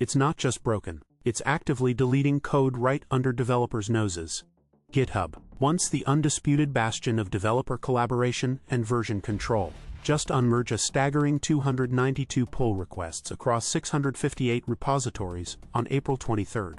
It's not just broken, it's actively deleting code right under developers' noses. GitHub, once the undisputed bastion of developer collaboration and version control, just unmerged a staggering 292 pull requests across 658 repositories on April 23.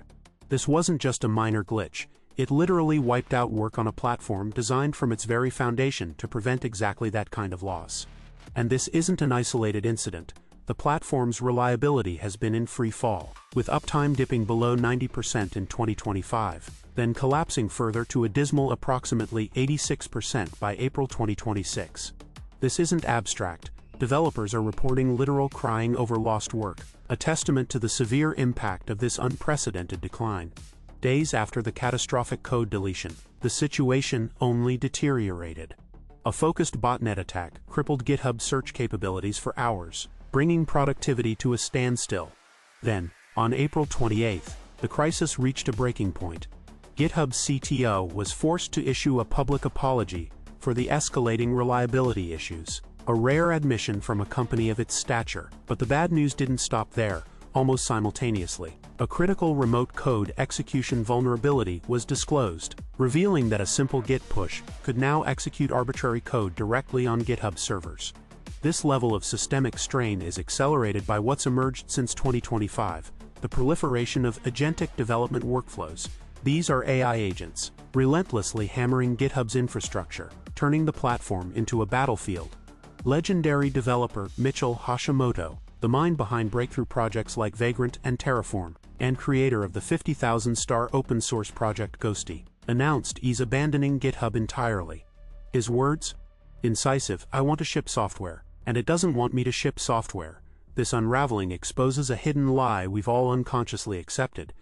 This wasn't just a minor glitch, it literally wiped out work on a platform designed from its very foundation to prevent exactly that kind of loss. And this isn't an isolated incident. The platform's reliability has been in free fall, with uptime dipping below 90% in 2025, then collapsing further to a dismal approximately 86% by April 2026. This isn't abstract. Developers are reporting literal crying over lost work, a testament to the severe impact of this unprecedented decline. Days after the catastrophic code deletion, the situation only deteriorated. A focused botnet attack crippled GitHub's search capabilities for hours, bringing productivity to a standstill. Then, on April 28, the crisis reached a breaking point. GitHub's CTO was forced to issue a public apology for the escalating reliability issues, a rare admission from a company of its stature. But the bad news didn't stop there. Almost simultaneously, a critical remote code execution vulnerability was disclosed, revealing that a simple git push could now execute arbitrary code directly on GitHub servers. This level of systemic strain is accelerated by what's emerged since 2025, the proliferation of agentic development workflows. These are AI agents, relentlessly hammering GitHub's infrastructure, turning the platform into a battlefield. Legendary developer Mitchell Hashimoto, the mind behind breakthrough projects like Vagrant and Terraform, and creator of the 50,000-star open-source project Ghosty, announced he's abandoning GitHub entirely. His words? Incisive, I want to ship software, and it doesn't want me to ship software. This unraveling exposes a hidden lie we've all unconsciously accepted,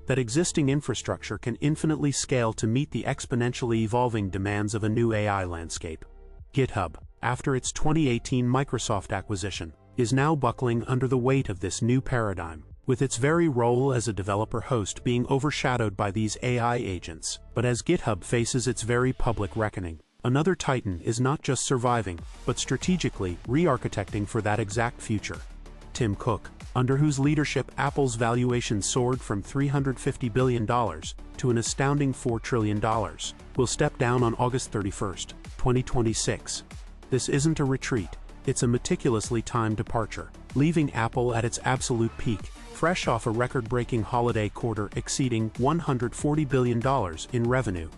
that existing infrastructure can infinitely scale to meet the exponentially evolving demands of a new AI landscape. GitHub, after its 2018 Microsoft acquisition, is now buckling under the weight of this new paradigm, with its very role as a developer host being overshadowed by these AI agents. But as GitHub faces its very public reckoning, another titan is not just surviving, but strategically re-architecting for that exact future. Tim Cook, under whose leadership Apple's valuation soared from $350 billion to an astounding $4 trillion, will step down on August 31, 2026. This isn't a retreat, it's a meticulously timed departure, leaving Apple at its absolute peak, fresh off a record-breaking holiday quarter exceeding $140 billion in revenue.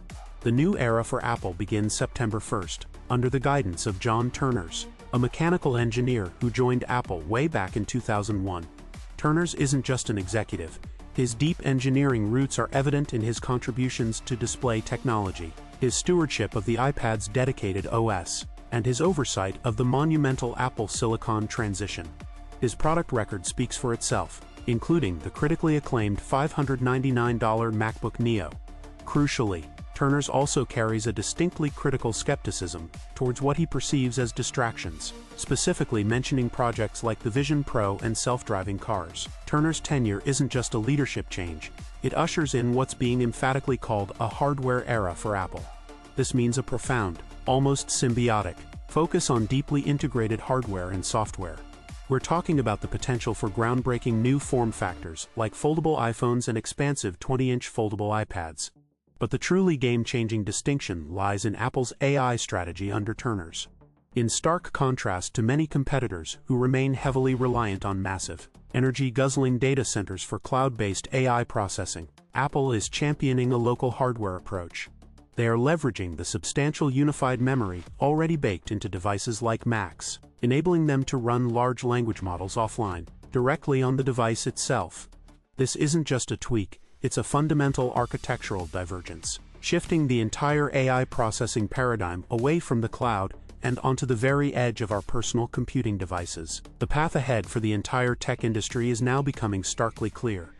The new era for Apple begins September 1st, under the guidance of John Turners, a mechanical engineer who joined Apple way back in 2001. Turners isn't just an executive. His deep engineering roots are evident in his contributions to display technology, his stewardship of the iPad's dedicated OS, and his oversight of the monumental Apple Silicon transition. His product record speaks for itself, including the critically acclaimed $599 MacBook Neo. Crucially, Turners also carries a distinctly critical skepticism towards what he perceives as distractions, specifically mentioning projects like the Vision Pro and self-driving cars. Turners' tenure isn't just a leadership change, it ushers in what's being emphatically called a hardware era for Apple. This means a profound, almost symbiotic, focus on deeply integrated hardware and software. We're talking about the potential for groundbreaking new form factors like foldable iPhones and expansive 20-inch foldable iPads. But the truly game-changing distinction lies in Apple's AI strategy under Turners. In stark contrast to many competitors who remain heavily reliant on massive, energy-guzzling data centers for cloud-based AI processing, Apple is championing a local hardware approach. They are leveraging the substantial unified memory already baked into devices like Macs, enabling them to run large language models offline, directly on the device itself. This isn't just a tweak, it's a fundamental architectural divergence, shifting the entire AI processing paradigm away from the cloud and onto the very edge of our personal computing devices. The path ahead for the entire tech industry is now becoming starkly clear.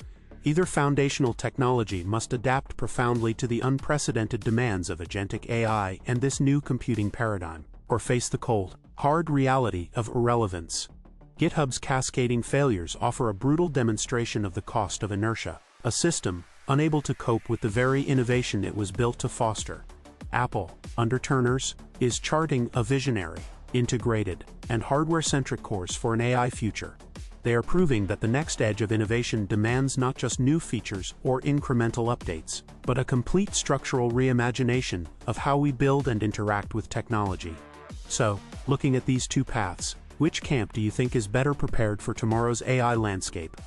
Either foundational technology must adapt profoundly to the unprecedented demands of agentic AI and this new computing paradigm, or face the cold, hard reality of irrelevance. GitHub's cascading failures offer a brutal demonstration of the cost of inertia, a system unable to cope with the very innovation it was built to foster. Apple, under Turners, is charting a visionary, integrated, and hardware-centric course for an AI future. They are proving that the next edge of innovation demands not just new features or incremental updates, but a complete structural reimagination of how we build and interact with technology. So, looking at these two paths, which camp do you think is better prepared for tomorrow's AI landscape?